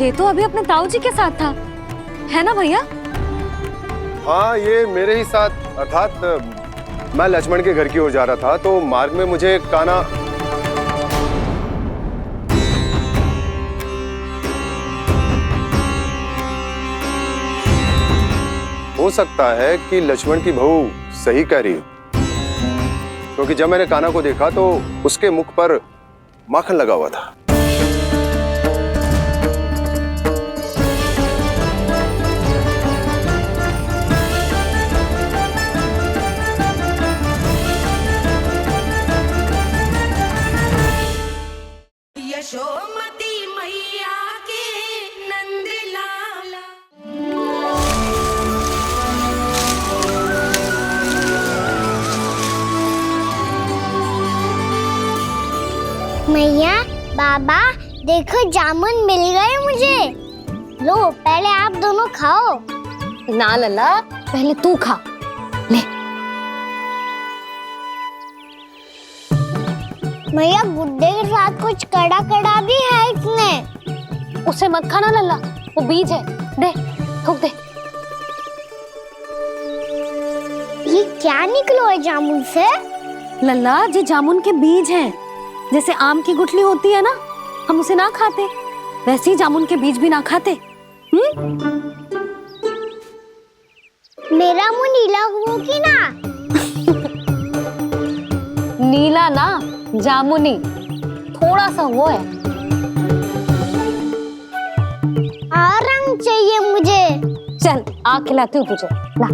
ये तो अभी अपने ताऊ जी के साथ था, है ना भैया? हाँ, ये मेरे ही साथ, अर्थात मैं लक्ष्मण के घर की ओर जा रहा था तो मार्ग में मुझे कान्हा। हो सकता है कि लक्ष्मण की बहू सही कह रही हो, क्योंकि जब मैंने कान्हा को देखा तो उसके मुख पर माखन लगा हुआ था। यशोमती मैया के नंद लाला। मैया, बाबा, देखो जामुन मिल गए मुझे। लो, पहले आप दोनों खाओ। ना लल्ला, पहले तू खा ले। मैया, गुड्डे के साथ कुछ कड़ा कड़ा भी है इसमें। उसे मत खाना लल्ला, वो बीज है। दे, थूक दे। ये क्या निकलो है जामुन से? लल्ला, ये जामुन के बीज हैं। जैसे आम की गुठली होती है ना, हम उसे ना खाते, वैसे ही जामुन के बीज भी ना खाते। मेरा मुंह नीला हुआ कि ना? नीला ना, जामुनी, थोड़ा सा वो है। और रंग चाहिए मुझे। चल, आ खिलाती हूँ तुझे, ला,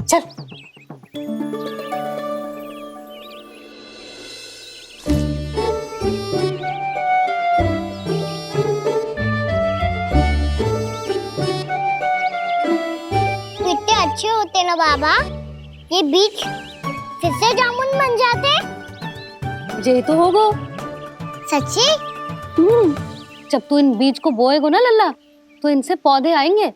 चल। कितने अच्छे होते ना बाबा, ये बीज फिर से जामुन बन जाते। ये तो होगो। सच्ची? जब तू इन बीज को बोएगो ना लल्ला, तो इनसे पौधे आएंगे।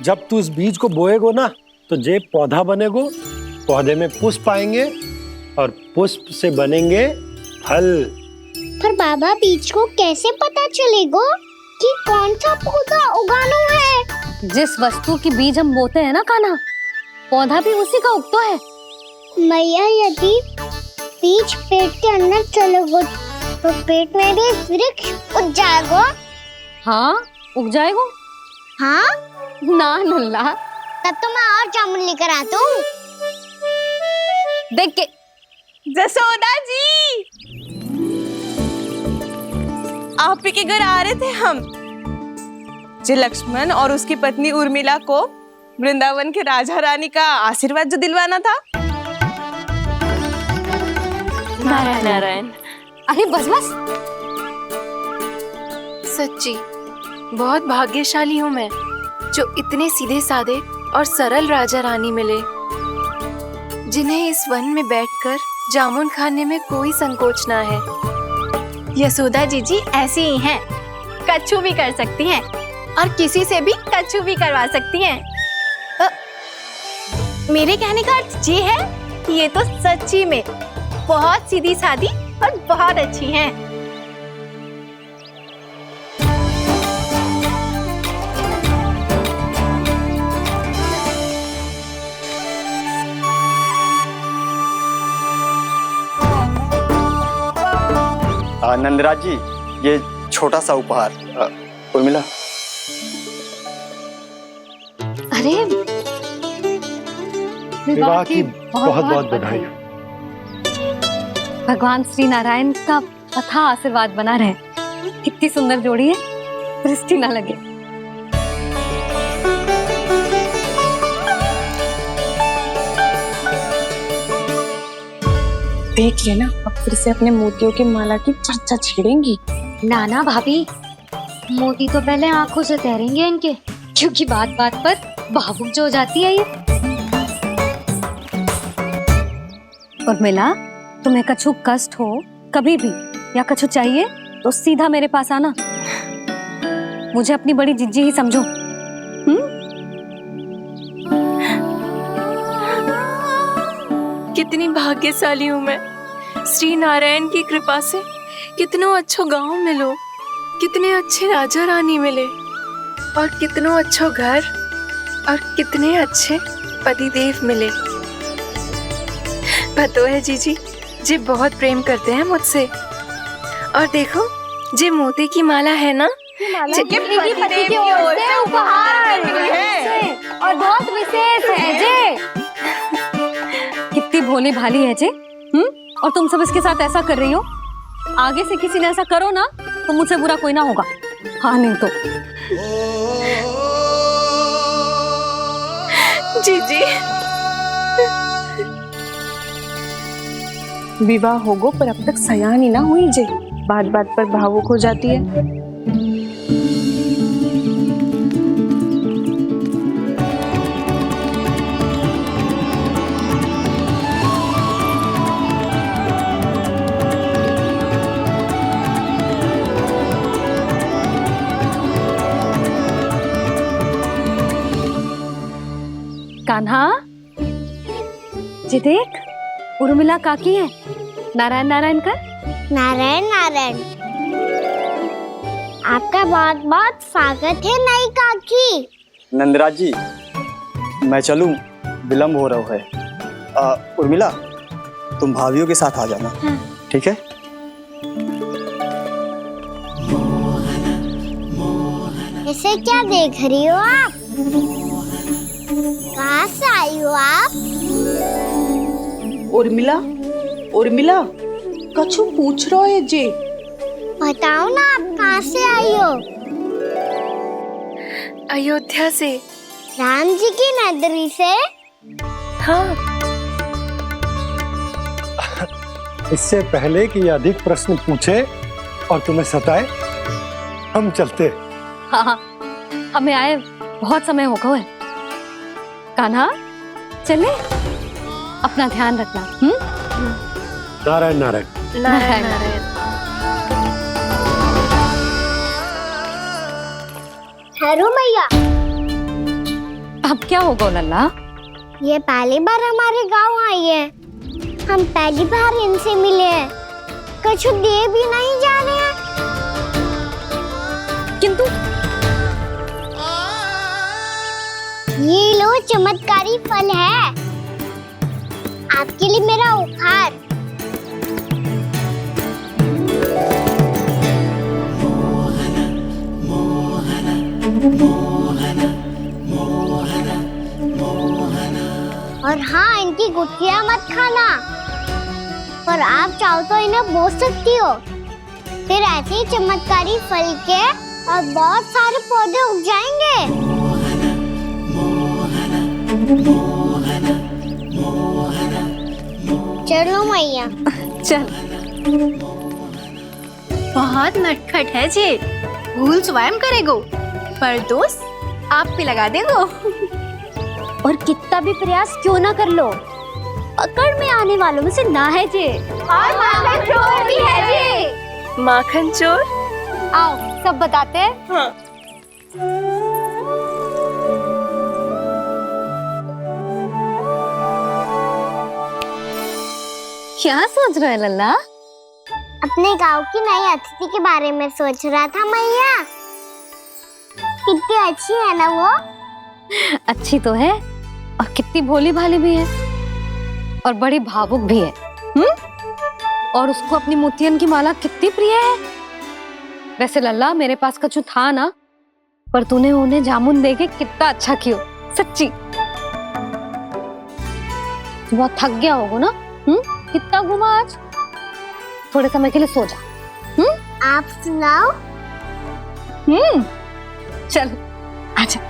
जब तू इस बीज को बोएगो ना, तो जे पौधा बनेगो, पौधे में पुष्प आएंगे और पुष्प से बनेंगे फल। पर बाबा, बीज को कैसे पता चलेगा कि कौन सा पौधा उगाना है? जिस वस्तु की बीज हम बोते हैं ना कान्हा, पौधा भी उसी का उगता है। मैया, यदि बीज पेट के अंदर चलेगा तो पेट में भी वृक्ष उग जाएगा। हाँ, उग जाएगा। हाँ? ना लल्ला, तब तो मैं और जामुन लेकर आता हूँ। देख के। जसोदा जी, आप ही के घर आ रहे थे हम। जो लक्ष्मण और उसकी पत्नी उर्मिला को वृंदावन के राजा रानी का आशीर्वाद जो दिलवाना था। नारायण नारायण। अरे बस बस। सच्ची बहुत भाग्यशाली हूँ मैं, जो इतने सीधे साधे और सरल राजा रानी मिले, जिन्हें इस वन में बैठकर जामुन खाने में कोई संकोच ना है। यशोदा जी ऐसी ही हैं, कच्छू भी कर सकती हैं और किसी से भी कच्छू भी करवा सकती हैं। मेरे कहने का अर्थ ये है कि ये तो सच्ची में बहुत सीधी सादी और बहुत अच्छी हैं। नंदराज जी, ये छोटा सा उपहार। उर्मिला। अरे विवाह की बहुत बहुत बधाई। भगवान श्री नारायण का अथाह आशीर्वाद बना रहे। कितनी सुंदर जोड़ी है, दृष्टि ना लगे। देख लेना, अब फिर से अपने मोतियों की माला की चर्चा छेड़ेंगी। नाना भाभी, मोती तो पहले आंखों से तैरेंगे इनके, क्योंकि बात बात पर भावुक जो हो जाती है ये। उर्मिला, तुम्हें कछु कष्ट हो कभी भी या कछु चाहिए तो सीधा मेरे पास आना। मुझे अपनी बड़ी जिज्जी ही समझो। कितनी भाग्यशाली हूँ मैं, श्री नारायण की कृपा से कितनो अच्छो गांव मिलो, कितने अच्छे राजा रानी मिले और कितनो अच्छो घर और कितने अच्छे पतिदेव मिले। पतो है जीजी, जी बहुत प्रेम करते हैं मुझसे। और देखो जी मोती की माला है ना, पति की ओर से उपहार और बहुत विशेष है जे। कितनी भोली भाली है जे। और तुम सब इसके साथ ऐसा कर रही हो। आगे से किसी ने ऐसा करो ना तो मुझसे बुरा कोई ना होगा। हाँ नहीं तो जीजी विवाह होगो पर अब तक सयान ही ना हुई जे, बात बात पर भावुक हो जाती है। कान्हा जी देख, उर्मिला काकी है। नारायण नारायण कर। नारायण नारायण। आपका बहुत बहुत स्वागत है नई काकी। नंदराज जी, मैं चलूं, विलम्ब हो रहा है। उर्मिला, तुम भाभियों के साथ आ जाना। ठीक है? इसे क्या देख रही हो आप? कहाँ से आई हो आप? उर्मिला, उर्मिला, कछु पूछ रहा है जे। बताओ ना आप कहाँ से आई हो? अयोध्या से। राम जी की नगरी से? हाँ। इससे पहले कि ये अधिक प्रश्न पूछे और तुम्हें सताए, हम चलते। हाँ, हमें आए बहुत समय हो गया है। कान्हा चले, अपना ध्यान रखना। नारायण नारायण। नारायण नारायण। ठहरो मैया। अब क्या होगा लल्ला? ये पहली बार हमारे गांव आई है। हम पहली बार इनसे मिले हैं। कुछ दे भी नहीं जा रहे हैं। किंतु ये लो चमत्कारी फल है, आपके लिए मेरा उपहार। और हाँ, इनकी गुठलियां मत खाना। पर आप चाहो तो इन्हें बोस सकती हो। फिर ऐसे ही चमत्कारी फल के और बहुत सारे पौधे उग जाएंगे। चलो मैया। चल। बहुत नटखट है जे, भूल स्वयं करेगो पर दोस्त आप पे लगा देगो। और कितना भी प्रयास क्यों ना कर लो, पकड़ में आने वालों में से ना है जे। और माखन चोर भी है जे। माखन चोर? आओ सब बताते हैं। हाँ। क्या सोच रहे लल्ला? अपने गांव की नई अतिथि के बारे में सोच रहा था मैया। कितनी अच्छी है ना वो? अच्छी तो है और कितनी भोली भाली भी है और बड़ी भावुक भी है। और उसको अपनी मोतियन की माला कितनी प्रिय है। वैसे लल्ला, मेरे पास कछु था ना, पर तूने उन्हें जामुन देके कितना अच्छा किया, सच्ची। तू बहुत थक गया होगा ना? कितना घूमा आज? थोड़े समय के लिए सो जा। आप सुनाओ। चल आजा।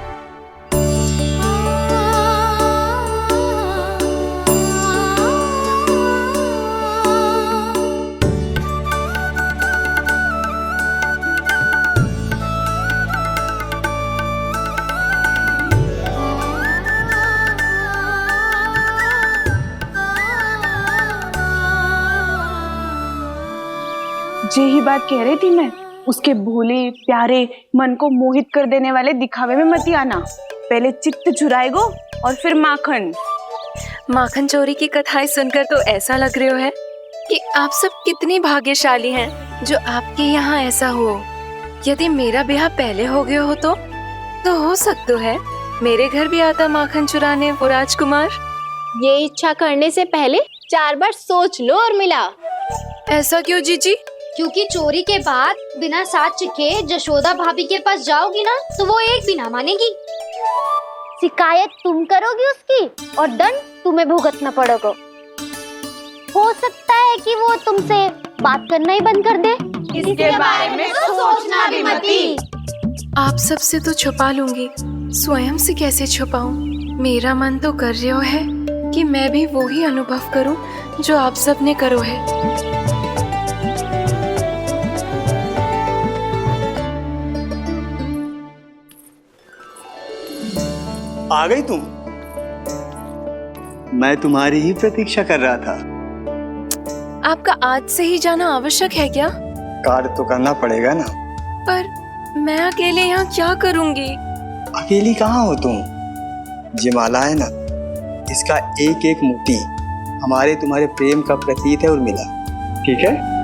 यही बात कह रही थी मैं, उसके भोले प्यारे मन को मोहित कर देने वाले दिखावे में मत आना। पहले चित्त चुराएगो और फिर माखन। माखन चोरी की कथाएं सुनकर तो ऐसा लग रहा है कि आप सब कितनी भाग्यशाली हैं जो आपके यहाँ ऐसा हो। यदि मेरा ब्याह पहले हो गया हो तो हो सकता है मेरे घर भी आता माखन चुराने वो राजकुमार। ये इच्छा करने से पहले 4 बार सोच लो उर्मिला। ऐसा क्यों जीजी? क्योंकि चोरी के बाद बिना साथ चिखे जशोदा भाभी के पास जाओगी ना तो वो एक भी ना मानेगी। शिकायत तुम करोगी उसकी और दंड तुम्हें भुगतना पड़ेगा। हो सकता है कि वो तुमसे बात करना ही बंद कर दे। इसके बारे में तो सोचना भी मती। आप सबसे तो छुपा लूंगी, स्वयं से कैसे छुपाऊं? मेरा मन तो कर रहा है कि मैं भी वो ही अनुभव करूं जो आप सब ने करो है। आ गई तुम? मैं तुम्हारी ही प्रतीक्षा कर रहा था। आपका आज से ही जाना आवश्यक है क्या? कार्य तो करना पड़ेगा ना। पर मैं अकेले यहाँ क्या करूंगी? अकेली कहाँ हो तुम? ये माला है ना, इसका एक एक मोती हमारे तुम्हारे प्रेम का प्रतीक है उर्मिला, ठीक है?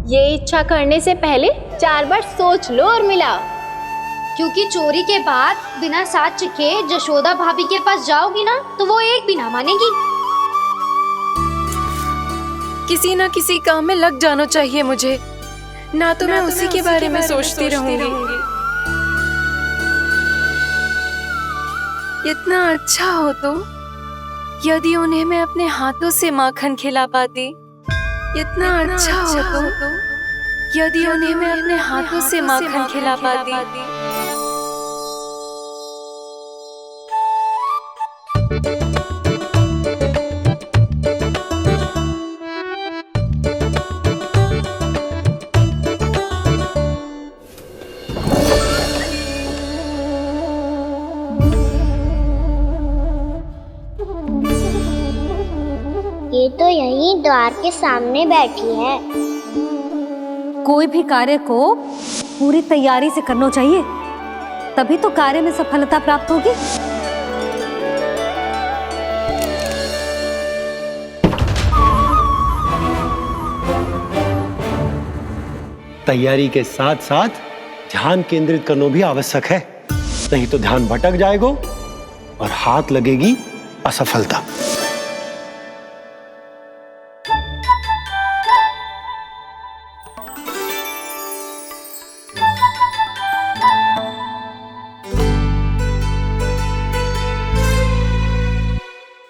ये इच्छा करने से पहले 4 बार सोच लो उर्मिला। क्योंकि चोरी के बाद बिना साथ चिखे जशोदा भाभी के पास जाओगी ना तो वो एक भी ना मानेगी। किसी ना किसी काम में लग जाना चाहिए मुझे, ना तो मैं उसी के बारे में सोचती रहूंगी। इतना अच्छा हो तो यदि उन्हें मैं अपने हाथों से माखन खिला पाती। इतना अच्छा हो तो यदि उन्हें मैं अपने हाथों से माखन खिला पाती। ये तो यहीं द्वार के सामने बैठी है। कोई भी कार्य को पूरी तैयारी से करना चाहिए, तभी तो कार्य में सफलता प्राप्त होगी। तैयारी के साथ साथ ध्यान केंद्रित करना भी आवश्यक है, नहीं तो ध्यान भटक जाएगा और हाथ लगेगी असफलता।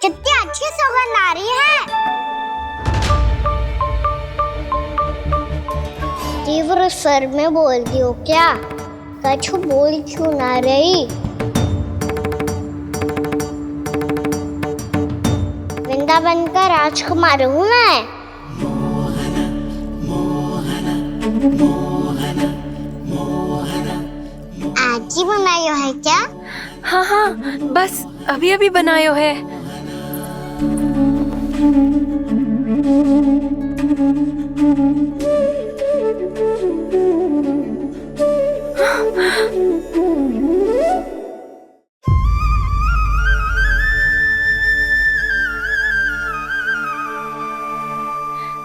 कितनी अच्छी सुगंध आ रही है। तीव्र स्वर में बोलती हो क्या? कछु बोल क्यों ना रही? वृंदावन का राजकुमार हूँ मैं। आज ही बनायो है क्या? हाँ हाँ, बस अभी अभी बनायो है।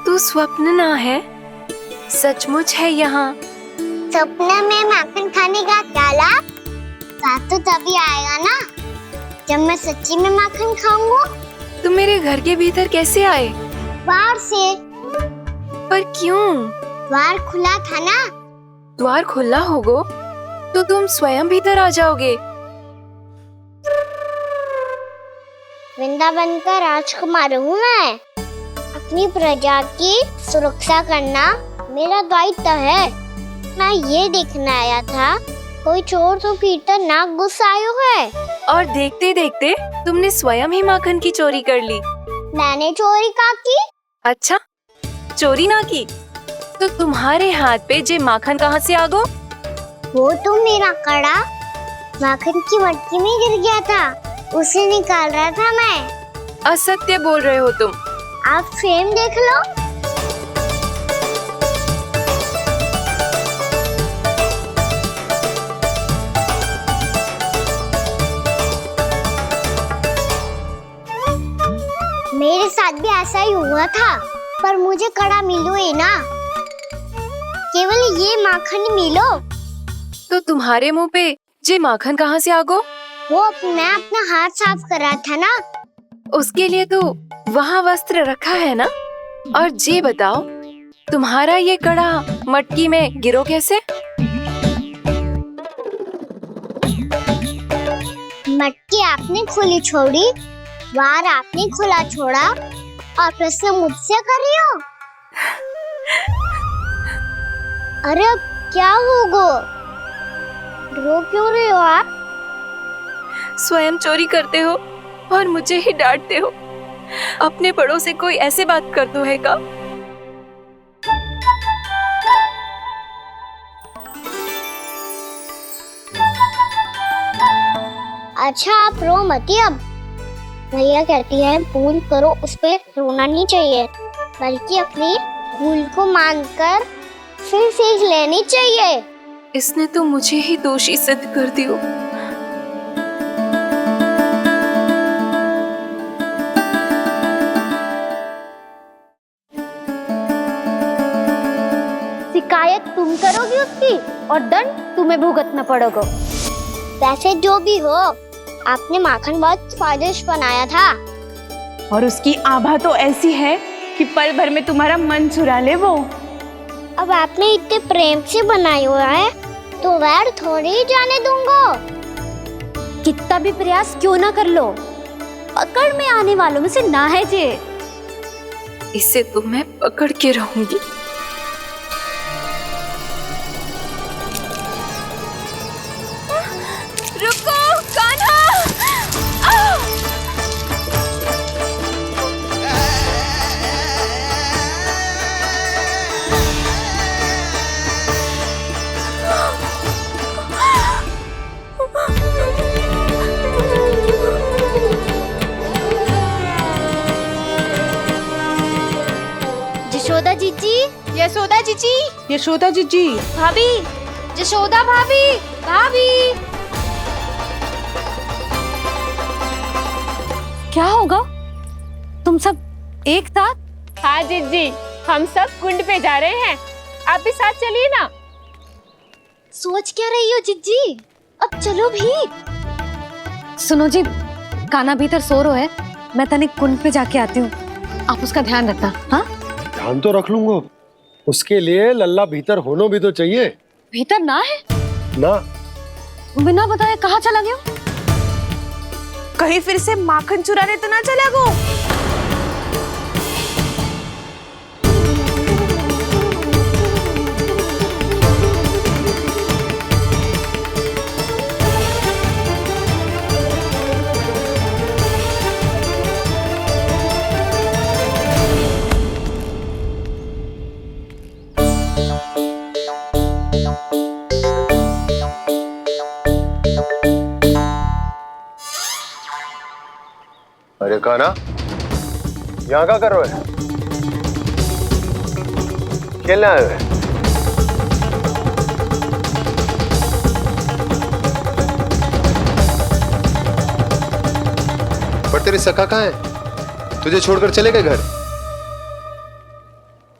तू स्वप्न ना है, सचमुच है यहाँ। सपने में माखन खाने का क्या लाभ? स्वाद तो तभी आएगा ना जब मैं सच्ची में माखन खाऊंगा। तुम मेरे घर के भीतर कैसे आए? बाहर से। पर क्यों? द्वार खुला था ना। द्वार खुला होगा तो तुम स्वयं भीतर आ जाओगे। वृंदावन का राजकुमार हूँ मैं। अपनी प्रजा की सुरक्षा करना मेरा दायित्व है। मैं ये देखने आया था कोई चोर तो भीतर ना घुस आयो है। और देखते देखते तुमने स्वयं ही माखन की चोरी कर ली। मैंने चोरी का की? अच्छा, चोरी ना की तो तुम्हारे हाथ पे जे माखन कहाँ से आ गो? वो तो मेरा कड़ा माखन की मटकी में गिर गया था, उसे निकाल रहा था मैं। असत्य बोल रहे हो तुम। आप फ्रेम देख लो। मेरे साथ भी ऐसा ही हुआ था, पर मुझे कड़ा मिलो ही ना, केवल ये माखन ही मिलो। तो तुम्हारे मुंह पे जे माखन कहाँ से आ गो? वो मैं अपना हाथ साफ कर रहा था ना। उसके लिए तो वहाँ वस्त्र रखा है ना। और जे बताओ, तुम्हारा ये कड़ा मटकी में गिरो कैसे? मटकी आपने खुली छोड़ी, वार आपने खुला छोड़ा, और प्रश्न मुझसे कर रही हो? अरे अब क्या होगा? रो क्यों रहे हो आप? स्वयं चोरी करते हो और मुझे ही डांटते हो। अपने बड़ों से कोई ऐसे बात कर दो है का? अच्छा आप रो मती अब। भैया कहती है भूल करो, उस पे रोना नहीं चाहिए, बल्कि अपनी भूल को मानकर फिर सीख लेनी चाहिए। इसने तो मुझे ही दोषी सिद्ध कर दियो। शिकायत तुम करोगी उसकी और दंड तुम्हें भुगतना पड़ेगा। वैसे जो भी हो, आपने माखन बहुत स्वादिष्ट बनाया था। और उसकी आभा तो ऐसी है कि पल भर में तुम्हारा मन चुरा ले वो। अब आपने इतने प्रेम से बनाया हुआ है तो वैर थोड़ी ही जाने दूंगा। कितना भी प्रयास क्यों ना कर लो, पकड़ में आने वालों में से ना है जे। इसे तो मैं पकड़ के रहूंगी। रुको कान्हा! यशोदा जीजी, यशोदा जीजी, यशोदा जीजी, भाभी, यशोदा भाभी, भाभी। क्या होगा? तुम सब एक साथ? हाँ जीजी, हम सब कुंड पे जा रहे हैं, आप भी साथ चलिए ना। सोच क्या रही हो जिज्जी? अब चलो भी। सुनो जी, कान्हा भीतर सो रहा है, मैं तनिक कुंड पे जाके आती हूँ, आप उसका ध्यान रखना। हाँ, ध्यान तो रख लूंगा, उसके लिए लल्ला भीतर होना भी तो चाहिए। भीतर ना है ना? बिना बताए कहाँ चला गया? कहीं फिर से माखन चुराने तो ना चला गो। अरे कान्हा, यहाँ क्या कर रहे हो? खेलने आए हुए? पर तेरे सखा कहाँ है? तुझे छोड़कर चले गए घर?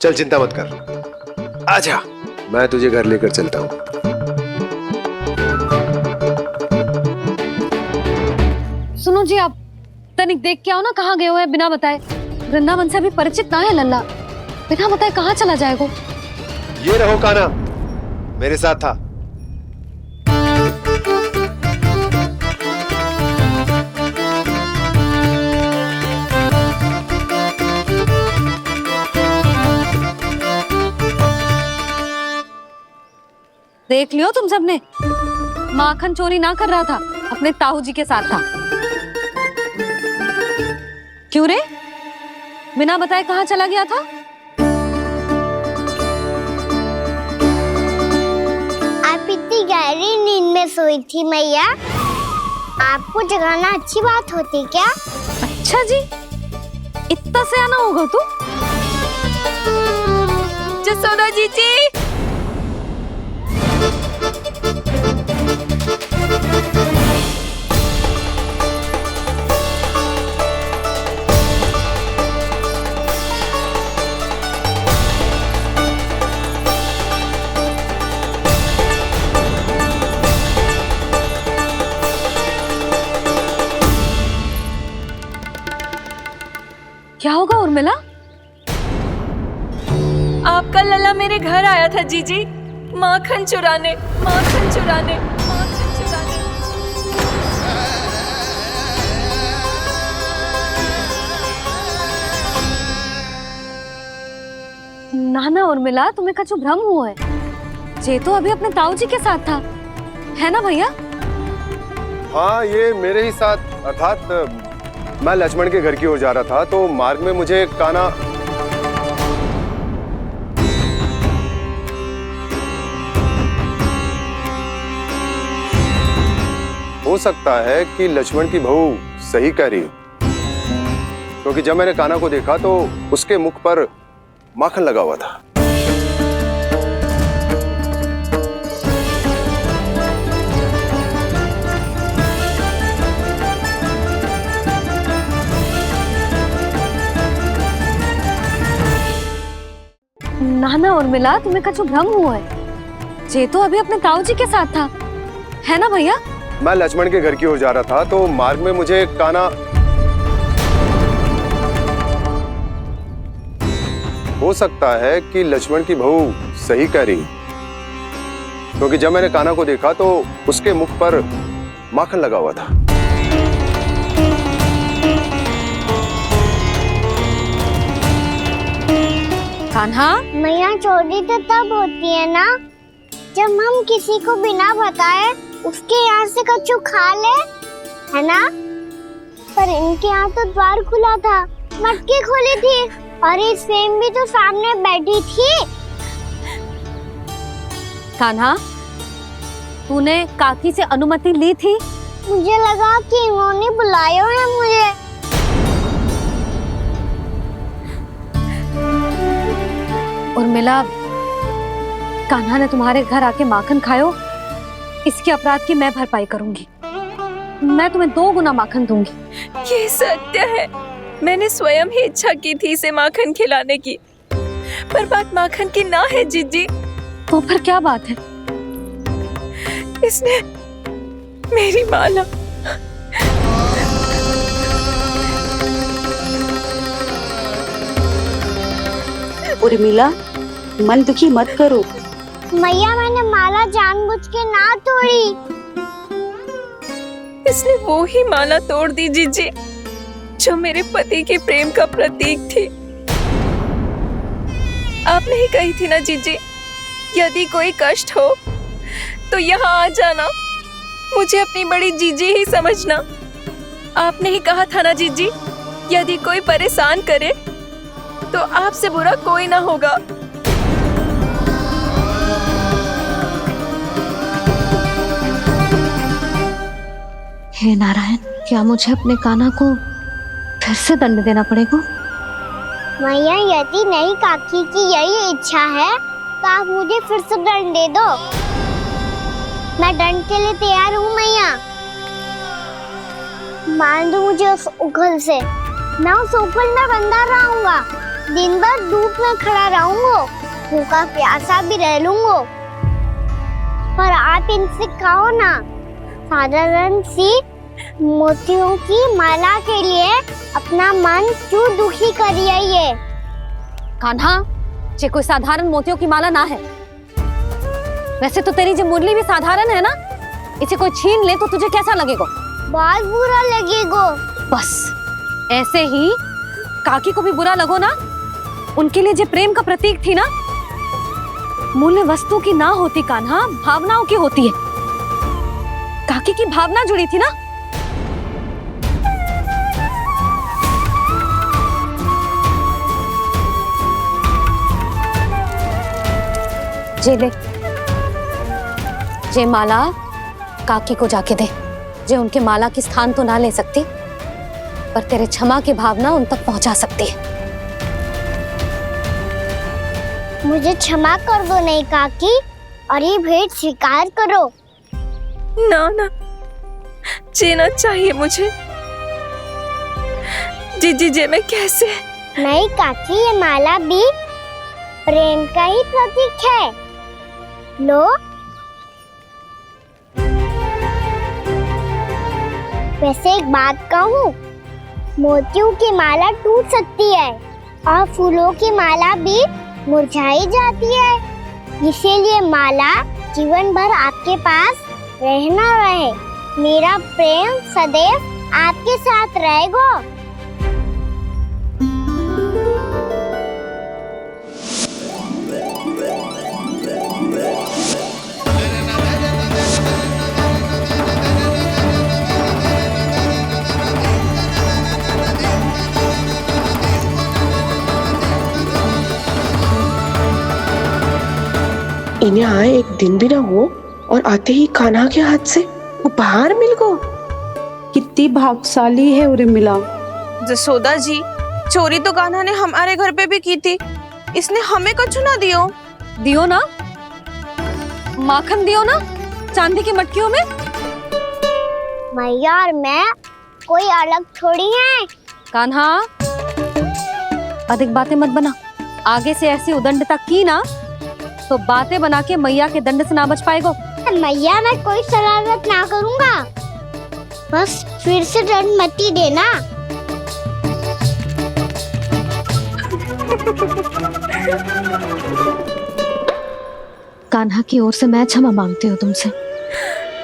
चल चिंता मत कर, आजा, मैं तुझे घर लेकर चलता हूँ। सुनो जी, आप तनिक देख के आओ ना, कहाँ गए हुए हैं बिना बताए। वृंदावन से अभी परिचित ना है लल्ला, बिना बताए कहाँ चला जाएगा? ये रहो कान्हा, मेरे साथ था। देख लियो तुम सबने, माखन चोरी ना कर रहा था, अपने ताऊ जी के साथ था। क्यों रे, बिना बताए कहाँ चला गया था? हुई थी मैया। आपको जगाना अच्छी बात होती क्या? अच्छा जी, इतना सयाना होगा तू? जसोदा जीजी, क्या होगा उर्मिला? आपका लला मेरे घर आया था जीजी, माखन चुराने, माखन चुराने, माखन चुराने। ना उर्मिला, तुम्हें कछु भ्रम हुआ है। जे तो अभी अपने ताऊ जी के साथ था, है ना भैया? हाँ, ये मेरे ही साथ, अर्थात मैं लक्ष्मण के घर की ओर जा रहा था तो मार्ग में मुझे कान्हा हो सकता है कि लक्ष्मण की बहू सही कह रही हो, क्योंकि जब मैंने कान्हा को देखा तो उसके मुख पर माखन लगा हुआ था। ना उर्मिला, तुम्हें कछु भ्रम हुआ है। जे तो अभी अपने ताऊ जी के साथ था, है ना भैया? मैं लक्ष्मण के घर की ओर जा रहा था तो मार्ग में मुझे कान्हा हो सकता है कि लक्ष्मण की बहू सही कह रही, क्योंकि जब मैंने कान्हा को देखा तो उसके मुख पर माखन लगा हुआ था। कान्हा, मैया चोरी तो तब होती है ना जब हम किसी को बिना बताए उसके यहाँ से कछु खा ले, है ना? पर इनके यहाँ तो द्वार खुला था, मटकी खोली थी और इस फेम भी तो सामने बैठी थी। कान्हा, तूने काकी से अनुमति ली थी? मुझे लगा कि इन्होंने बुलाया है मुझे। उर्मिला, कान्हा ने तुम्हारे घर आके माखन खायो, इसके अपराध की मैं भरपाई करूंगी। मैं तुम्हें 2 गुना माखन दूंगी। ये सत्य है, मैंने स्वयं ही इच्छा की थी इसे माखन खिलाने की, पर बात माखन की ना है जीजी। तो फिर क्या बात है? इसने मेरी माला उर्मिला, मन दुखी मत करो। मैया, मैंने माला जानबूझ के ना तोड़ी। इसने वो ही माला तोड़ दी जीजी जो मेरे पति के प्रेम का प्रतीक थी। आपने ही कही थी ना जीजी, यदि कोई कष्ट हो तो यहाँ आ जाना, मुझे अपनी बड़ी जीजी ही समझना। आपने ही कहा था ना जीजी, यदि कोई परेशान करे तो आपसे बुरा कोई ना होगा। हे नारायण, क्या मुझे अपने कान्हा को फिर से दंड देना पड़ेगा? मैया, यदि नहीं काकी की यही इच्छा है तो आप मुझे फिर से दंड दे दो। मैं दंड के लिए तैयार हूँ मैया। मान दो मुझे उस उखल से, मैं उस उखल में बंधा रहूंगा, दिन भर धूप में खड़ा रहूंगा, भूखा प्यासा भी रह लूंगा। पर आप इनसे कहो ना, साधारण सी मोतियों की माला के लिए अपना मन क्यों दुखी करिए? कान्हा, ये कोई साधारण मोतियों की माला ना है। वैसे तो तेरी जो मुरली भी साधारण है ना, इसे कोई छीन ले तो तुझे कैसा लगेगा? बहुत बुरा लगेगा। बस ऐसे ही काकी को भी बुरा लगो ना। उनके लिए जो प्रेम का प्रतीक थी ना, मूल्य वस्तु की ना होती कान्हा, भावनाओं की होती है। काकी की भावना जुड़ी थी ना। जे ले, जे माला काकी को जाके दे, जो उनके माला की स्थान तो ना ले सकती, पर तेरे क्षमा की भावना उन तक पहुंचा सकती है। मुझे क्षमा कर दो नहीं काकी, और ये भेंट स्वीकार करो। ना ना, जीना चाहिए मुझे। जीजी जे मैं कैसे? नहीं काकी, ये माला भी प्रेम का ही प्रतीक है। लो। वैसे एक बात कहूँ, मोतियों की माला टूट सकती है और फूलों की माला भी मुरझाई जाती है, इसीलिए माला जीवन भर आपके पास रहना रहे। मेरा प्रेम सदैव आपके साथ रहेगा। इन्हें आए एक दिन भी ना हो और आते ही कान्हा के हाथ से उपहार मिल गो। कितनी भाग्यशाली है उर्मिला। जसोदा जी, चोरी तो कान्हा ने हमारे घर पे भी की थी, इसने हमें कछु ना दियो। दियो ना, माखन दियो ना, चांदी की मटकियों में। मैया और मैं कोई अलग थोड़ी हैं। कान्हा, अधिक बातें मत बना। आगे से ऐसी उदंडता की ना तो बातें बना के मैया के दंड से ना बच पाएगो। मैया, मैं कोई शरारत ना करूँगा, बस फिर से दंड मत ही देना। कान्हा की ओर से मैं क्षमा मांगती हूँ तुमसे।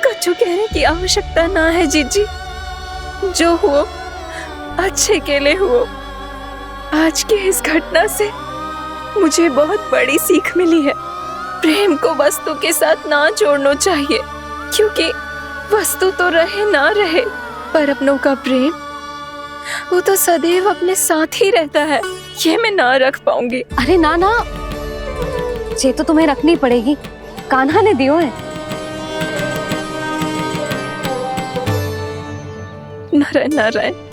कछु कहने की आवश्यकता ना है जीजी, जो हुआ अच्छे के लिए हुआ। आज की इस घटना से मुझे बहुत बड़ी सीख मिली है। प्रेम को वस्तु के साथ ना जोड़ना चाहिए, क्योंकि वस्तु तो रहे ना रहे, पर अपनों का प्रेम वो तो सदैव अपने साथ ही रहता है। ये मैं ना रख पाऊंगी। अरे ना ना, ये तो तुम्हें रखनी पड़ेगी, कान्हा ने दियो है। नारायण नारायण।